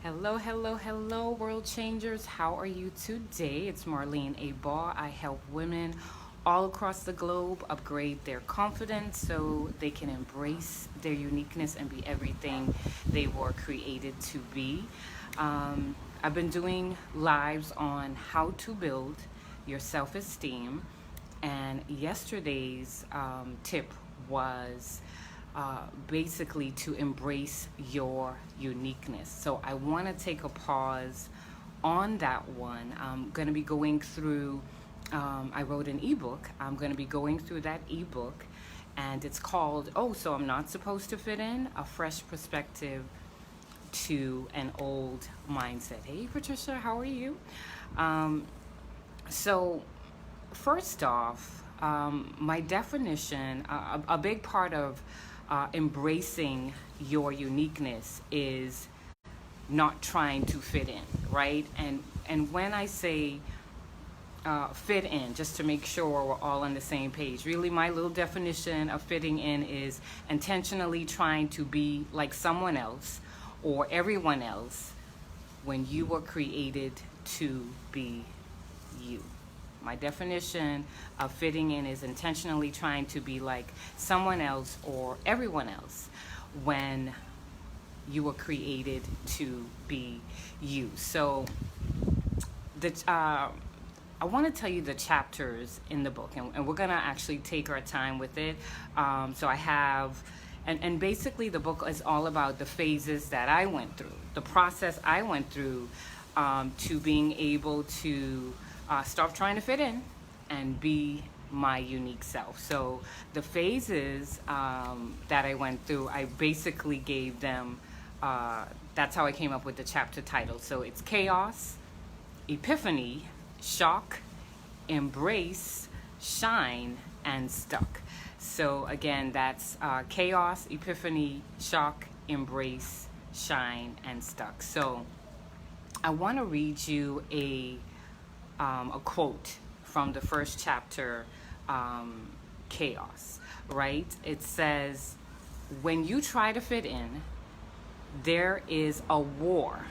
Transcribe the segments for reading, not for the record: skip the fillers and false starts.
Hello, hello, hello, world changers. How are you today? It's Marlene, a Baugh. I help women all across the globe upgrade their confidence so they can embrace their uniqueness and be everything they were created to be. I've been doing lives on how to build your self esteem, and yesterday's tip was basically to embrace your uniqueness. So I want to take a pause on that one. I'm going to be going through, I wrote an ebook. I'm going to be going through that ebook, and it's called, Oh, So I'm Not Supposed to Fit In, A Fresh Perspective to an Old Mindset. Hey, Patricia, how are you? So, first off, my definition, a big part of embracing your uniqueness is not trying to fit in, right? And when I say fit in, just to make sure we're all on the same page, really my little definition of fitting in is intentionally trying to be like someone else or everyone else when you were created to be you. My definition of fitting in is intentionally trying to be like someone else or everyone else when you were created to be you. So I want to tell you the chapters in the book, and we're going to actually take our time with it. So I have, and basically the book is all about the phases that I went through, the process I went through to being able to stop trying to fit in and be my unique self. So the phases that I went through, I basically gave them, that's how I came up with the chapter title. So it's chaos, epiphany, shock, embrace, shine, and stuck. So again, that's chaos, epiphany, shock, embrace, shine, and stuck. So I want to read you a quote from the first chapter, Chaos, right? It says, when you try to fit in, there is a war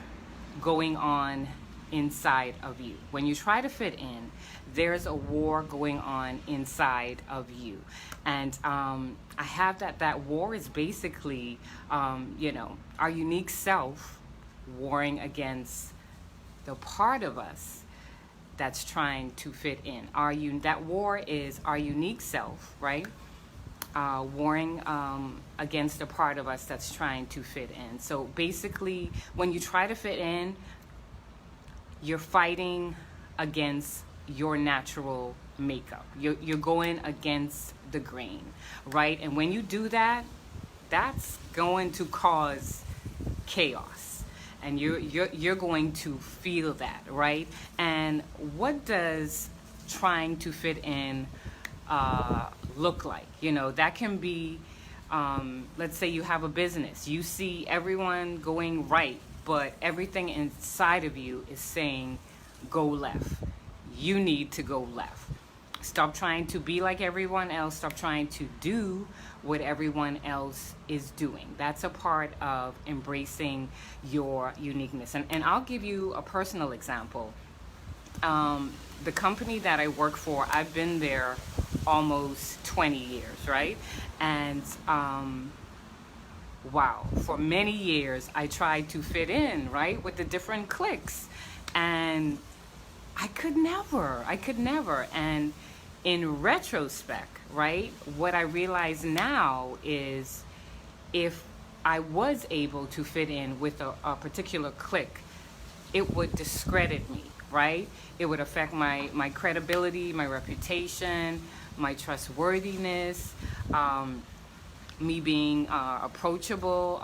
going on inside of you. When you try to fit in, there's a war going on inside of you. And I have that war is basically, our unique self warring against the part of us that's trying to fit in. That war is our unique self, right? Warring against a part of us that's trying to fit in. So basically, when you try to fit in, you're fighting against your natural makeup. You're going against the grain, right? And when you do that, that's going to cause chaos. And you're going to feel that, right? And what does trying to fit in look like? That can be, let's say you have a business. You see everyone going right, but everything inside of you is saying, go left. You need to go left. Stop trying to be like everyone else. Stop trying to do what everyone else is doing. That's a part of embracing your uniqueness. And I'll give you a personal example. The company that I work for, I've been there almost 20 years, right? And wow, for many years I tried to fit in, right, with the different cliques. And I could never. And in retrospect, right, what I realize now is if I was able to fit in with a particular clique, it would discredit me, right? It would affect my credibility, my reputation, my trustworthiness, me being approachable,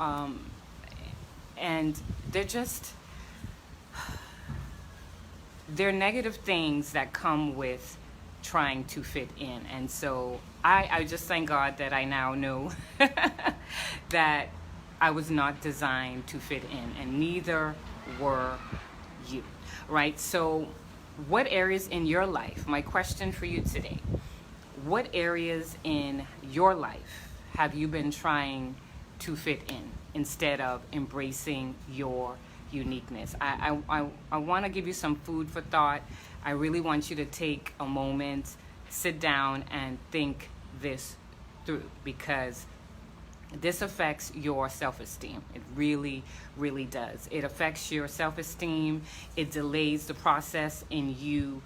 and they're negative things that come with trying to fit in. And so I just thank God that I now know that I was not designed to fit in, and neither were you, right? So what areas in your life, my question for you today, what areas in your life have you been trying to fit in instead of embracing your uniqueness. I want to give you some food for thought. I really want you to take a moment, sit down, and think this through, because this affects your self-esteem. It really, really does. It affects your self-esteem. It delays the process in you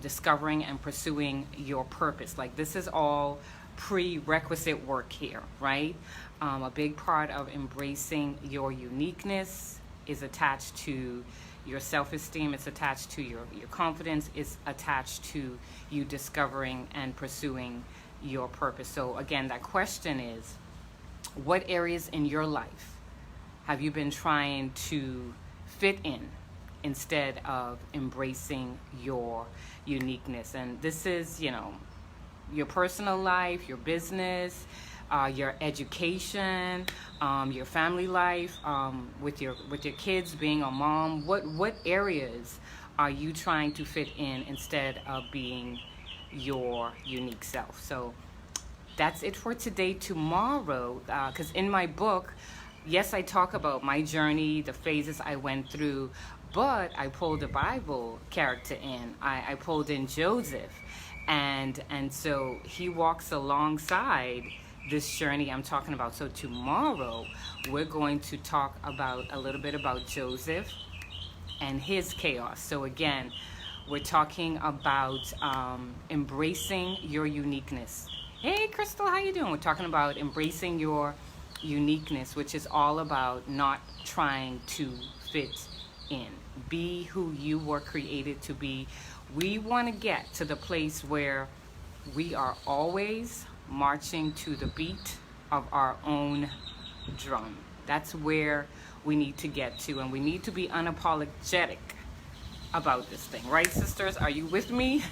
discovering and pursuing your purpose. Like, this is all prerequisite work here, right? A big part of embracing your uniqueness is attached to your self-esteem. It's attached to your confidence. It's attached to you discovering and pursuing your purpose. So again, that question is, what areas in your life have you been trying to fit in instead of embracing your uniqueness? And this is, your personal life, your business, your education, your family life, with your kids, being a mom. What areas are you trying to fit in instead of being your unique self? So that's it for today. Tomorrow, because in my book, yes, I talk about my journey, the phases I went through, but I pulled a Bible character in. I pulled in Joseph, and so he walks alongside this journey I'm talking about. So tomorrow, we're going to talk about a little bit about Joseph and his chaos. So again, we're talking about embracing your uniqueness. Hey, Crystal, how you doing? We're talking about embracing your uniqueness, which is all about not trying to fit in. Be who you were created to be. We want to get to the place where we are always marching to the beat of our own drum. That's where we need to get to, and we need to be unapologetic about this thing. Right, sisters? Are you with me?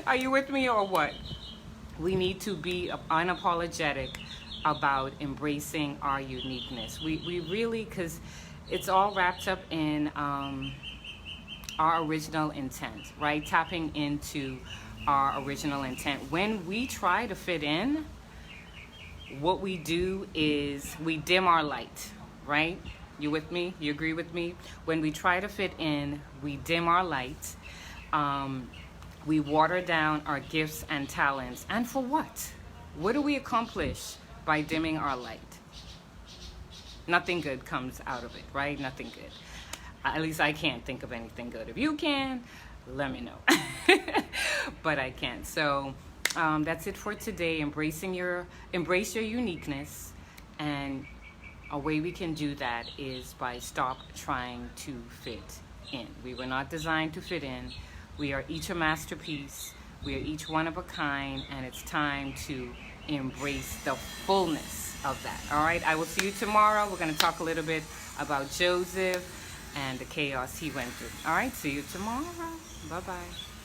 Are you with me or what? We need to be unapologetic about embracing our uniqueness. We really, because it's all wrapped up in our original intent, right? Tapping into our original intent. When we try to fit in, what we do is we dim our light, right? You with me? You agree with me? When we try to fit in, we dim our light. We water down our gifts and talents. And for what? What do we accomplish by dimming our light? Nothing good comes out of it, right? Nothing good. At least I can't think of anything good. If you can, let me know. But I can't. So that's it for today. Embrace your uniqueness. And a way we can do that is by stop trying to fit in. We were not designed to fit in. We are each a masterpiece. We are each one of a kind, and it's time to embrace the fullness of that. All right, I will see you tomorrow. We're going to talk a little bit about Joseph and the chaos he went through. All right, see you tomorrow. Bye-bye.